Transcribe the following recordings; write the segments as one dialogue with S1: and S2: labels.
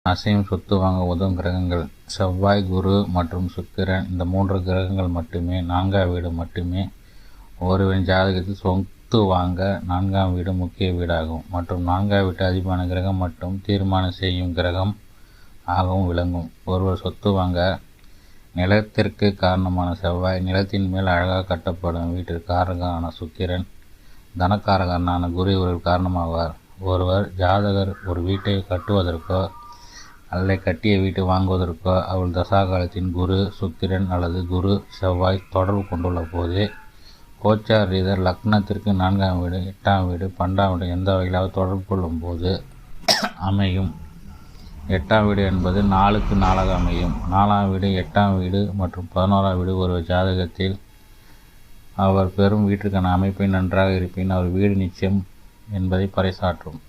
S1: அசையும் சொத்து வாங்க உதவும் கிரகங்கள் செவ்வாய், குரு மற்றும் சுக்கிரன். இந்த 3 கிரகங்கள் மட்டுமே 4ஆம் வீடு மட்டுமே ஒருவரின் ஜாதகத்தில் சொத்து வாங்க 4ஆம் வீடு முக்கிய வீடாகும் மற்றும் 4ஆம் வீட்டு அதிபரான கிரகம் மட்டும் தீர்மானம் செய்யும் கிரகம் ஆகவும் விளங்கும். ஒருவர் சொத்து வாங்க நிலத்திற்கு காரணமான செவ்வாய், நிலத்தின் மேல் அழகாக கட்டப்படும் வீட்டிற்கு காரகனான சுக்கிரன், தனக்காரகனான குரு இவர்கள் காரணமாவார். ஒருவர் ஜாதகர் ஒரு வீட்டை கட்டுவதற்கோ அல்லது கட்டிய வீட்டை வாங்குவதற்கோ அவள் தசாகாலத்தின் குரு, சுக்கிரன் அல்லது குரு, செவ்வாய் தொடர்பு கொண்டுள்ள போதே கோச்சார ரீதியாக லக்னத்திற்கு 4ஆம் வீடு, 8ஆம் வீடு, 12ஆம் வீடு எந்த வகையிலாவது தொடர்பு கொள்ளும் போது அமையும். 8ஆம் வீடு என்பது 4க்கு 4ஆக அமையும். 4ஆம் வீடு, 8ஆம் வீடு மற்றும் 11ஆம் வீடு ஒரு ஜாதகத்தில் அவர் பெறும் வீட்டிற்கான அமைப்பை நன்றாக இருப்பின் அவர் வீடு நிச்சயம் என்பதை பறைசாற்றும்.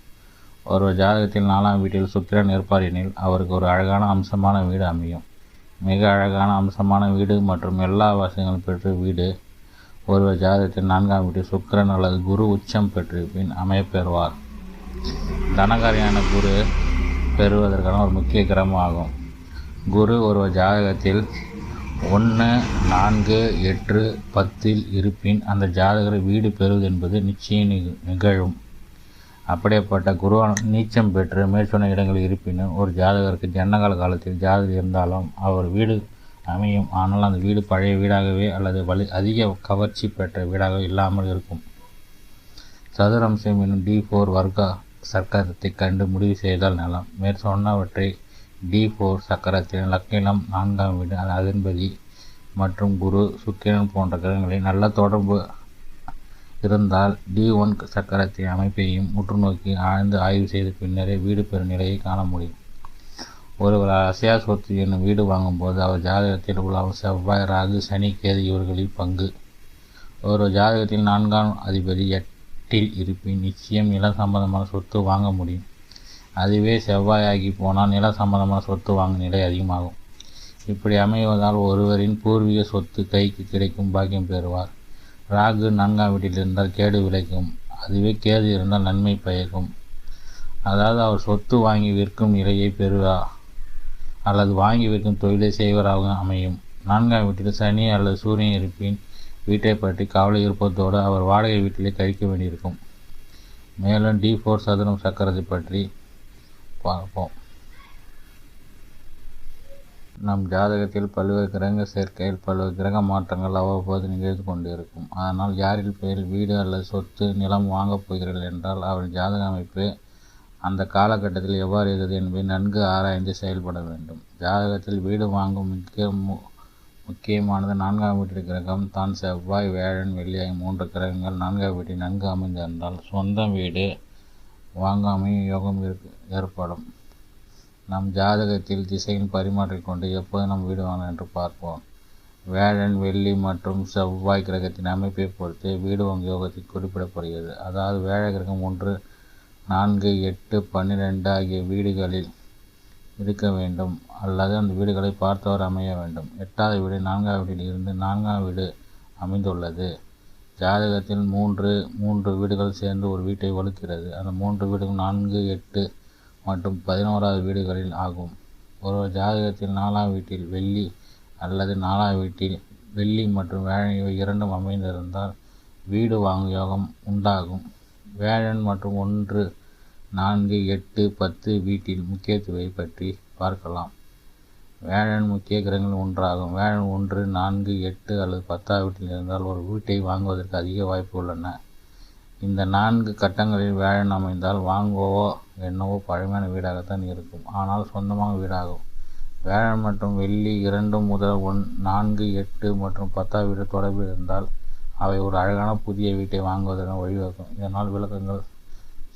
S1: ஒருவர் ஜாதகத்தில் 4ஆம் வீட்டில் சுக்கிரன் இருப்பார் எனில் அவருக்கு ஒரு அழகான அம்சமான வீடு அமையும். மிக அழகான அம்சமான வீடு மற்றும் எல்லா வசதிகளும் பெற்ற வீடு ஒருவர் ஜாதகத்தில் 4ஆம் வீட்டில் சுக்கிரன் அல்லது குரு உச்சம் பெற்றிருப்பின் அமையப்பெறுவார். தனகாரியான குரு பெறுவதற்கான ஒரு முக்கிய கிரமமாகும். குரு ஒருவர் ஜாதகத்தில் 1, 4, 8, 10 இருப்பின் அந்த ஜாதகரை வீடு பெறுவது என்பது நிச்சயம் நிகழும். அப்படிப்பட்ட குரு நீச்சம் பெற்று மேற்சொன்ன இடங்களில் இருப்பினும் ஒரு ஜாதகருக்கு ஜன்னகால காலத்தில் ஜாதகம் இருந்தாலும் அவர் வீடு அமையும். ஆனால் அந்த வீடு பழைய வீடாகவே அல்லது அதிக கவர்ச்சி பெற்ற வீடாக இல்லாமல் இருக்கும். சதுரம்சம் என்னும் D4 வர்க்க சக்கரத்தை கண்டு முடிவு செய்தால் நலம். மேற்சொன்னவற்றை D4 சக்கரத்தின் லக்கினம் 4ஆம் வீடு அதிபதி மற்றும் குரு, சுக்கிரன் போன்ற கிரகங்களில் நல்ல தொடர்பு இருந்தால் D1 சக்கரத்தின் அமைப்பையும் உற்றுநோக்கி ஆழ்ந்து ஆய்வு செய்த பின்னரே வீடு பெறும் நிலையை காண முடியும். ஒருவர் அசையா சொத்து என்னும் வீடு வாங்கும்போது அவர் ஜாதகத்தில் உள்ள செவ்வாய், ராகு, சனி, கேது இவர்களில் பங்கு. ஒரு ஜாதகத்தில் 4ஆம் அதிபதி 8இல் இருப்பின் நிச்சயம் நில சம்பந்தமான சொத்து வாங்க முடியும். அதுவே செவ்வாயாகி போனால் நில சம்பந்தமான சொத்து வாங்கும் நிலை அதிகமாகும். இப்படி அமைவதால் ஒருவரின் பூர்வீக சொத்து கைக்கு கிடைக்கும் பாக்கியம் பெறுவார். ராகு 4ஆம் வீட்டில் இருந்தால் கேடு விளைக்கும். அதுவே கேது இருந்தால் நன்மை பயக்கும். அதாவது அவர் சொத்து வாங்கி விற்கும் நிலையை பெறுவார் அல்லது வாங்கி விற்கும் தொழிலை செய்வராக அமையும். 4ஆம் வீட்டில் சனி அல்லது சூரியன் இருப்பின் வீட்டை பற்றி கவலை இருப்பதோடு அவர் வாடகை வீட்டிலே கழிக்க வேண்டியிருக்கும். மேலும் D4 சதுரம் சக்கரத்தை பற்றி பார்ப்போம். நம் ஜாதகத்தில் பல்வேறு கிரக சேர்க்கையில் பல்வேறு கிரக மாற்றங்கள் அவ்வப்போது நிகழ்ந்து கொண்டிருக்கும். அதனால் யாரின் பெயரில் வீடு அல்லது சொத்து, நிலம் வாங்கப் போகிறீர்கள் என்றால் அவரின் ஜாதக அமைப்பு அந்த காலகட்டத்தில் எவ்வாறு இருக்கிறது என்பதை நன்கு ஆராய்ந்து செயல்பட வேண்டும். ஜாதகத்தில் வீடு வாங்கும் முக்கியமானது 4ஆம் வீட்டு கிரகம் தான். செவ்வாய், வியாழன், வெள்ளி ஆகிய 3 கிரகங்கள் 4ஆம் வீட்டில் நன்கு அமைந்திருந்தால் சொந்த வீடு வாங்காமை யோகம் ஏற்படும். நம் ஜாதகத்தில் திசையின் பரிமாற்றிக் கொண்டு எப்போது நம் வீடு வாங்கலாம் என்று பார்ப்போம். வியாழன், வெள்ளி மற்றும் செவ்வாய் கிரகத்தின் அமைப்பை பொறுத்து வீடு வாங்கும் யோகத்தை குறிப்பிடப்படுகிறது. அதாவது வியாழ கிரகம் 1, 4, 8, 12 ஆகிய வீடுகளில் இருக்க வேண்டும் அல்லது அந்த வீடுகளை பார்த்தவர் அமைய வேண்டும். 8வது வீடு 4ஆம் வீட்டில் இருந்து 4ஆம் வீடு அமைந்துள்ளது. ஜாதகத்தில் 3 வீடுகள் சேர்ந்து ஒரு வீட்டை வகுக்கிறது. அந்த 3 வீடுகள் 4, 8 மற்றும் 11வது வீடுகளில் ஆகும். ஒரு ஜாதகத்தில் 4ஆம் வீட்டில் வெள்ளி அல்லது 4ஆம் வீட்டில் வெள்ளி மற்றும் வியாழன் இவை இரண்டும் அமைந்திருந்தால் வீடு வாங்கும் யோகம் உண்டாகும். வியாழன் மற்றும் 1, 4, 8, 10 வீட்டில் முக்கியத்துவத்தை பற்றி பார்க்கலாம். வியாழன் முக்கிய கிரகங்கள் ஒன்றாகும். வியாழன் 1, 4, 8 அல்லது 10ஆம் வீட்டில் இருந்தால் ஒரு வீட்டை வாங்குவதற்கு அதிக வாய்ப்பு உள்ளன. இந்த 4 கட்டங்களில் வியாழன் அமைந்தால் வாங்குவோ என்னவோ பழமையான வீடாகத்தான் இருக்கும், ஆனால் சொந்தமாக வீடாகும். வியாழன் மற்றும் வெள்ளி 2 முதல் 4, 8 மற்றும் 10ஆம் வீடு தொடர்பில் இருந்தால் அவை ஒரு அழகான புதிய வீட்டை வாங்குவதற்கான வழிவகுக்கும். இதனால் விளக்கங்கள்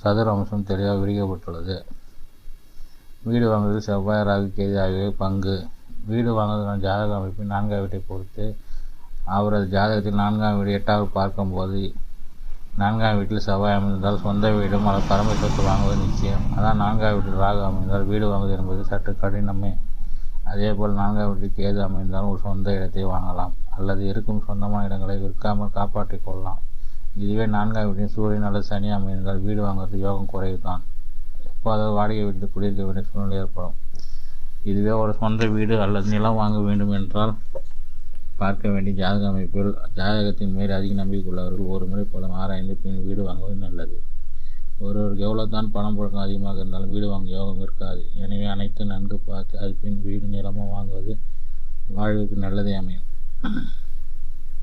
S1: சதுர அம்சம் தெளிவாக விரிக்கப்பட்டுள்ளது. வீடு வாங்குவதில் செவ்வாய், ராகு, கேது ஆகியவை பங்கு. வீடு வாங்குவதற்கான ஜாதக அமைப்பின் 4ஆம் வீட்டை பொறுத்து அவரது ஜாதகத்தில் 4ஆம் வீடு 8வது பார்க்கும்போது 4ஆம் வீட்டில் செவ்வாய் அமைந்தால் சொந்த வீடும் அல்லது பரம்பரை சொத்து வாங்குவது நிச்சயம். அதான் 4ஆம் வீட்டில் ராகு அமைந்தால் வீடு வாங்குவது என்பது சற்று கடினமே. அதேபோல் 4ஆம் வீட்டில் கேது அமைந்தால் ஒரு சொந்த இடத்தை வாங்கலாம் அல்லது இருக்கும் சொந்தமான இடங்களை விற்காமல் காப்பாற்றிக் கொள்ளலாம். இதுவே 4ஆம் வீட்டில் சூரியன் அல்லது சனி அமைந்தால் வீடு வாங்குவது யோகம் குறைவுதான். எப்போதாவது வாடகை வீட்டில் குடியிருக்க வேண்டிய சூழ்நிலை ஏற்படும். இதுவே ஒரு சொந்த வீடு அல்லது நிலம் வாங்க வேண்டும் என்றால் பார்க்க வேண்டிய ஜாதக அமைப்பில் ஜாதகத்தின் மேல் அதிக நம்பிக்கை உள்ளவர்கள் ஒரு முறை போல ஆராய்ந்து பின் வீடு வாங்குவது நல்லது. ஒருவருக்கு எவ்வளோ தான் பணம் புழக்கம் அதிகமாக இருந்தாலும் வீடு வாங்க யோகம் இருக்காது. எனவே அனைத்தும் நன்கு பார்த்து அது பின் வீடு நிலமாக வாங்குவது வாழ்வுக்கு நல்லதே அமையும்.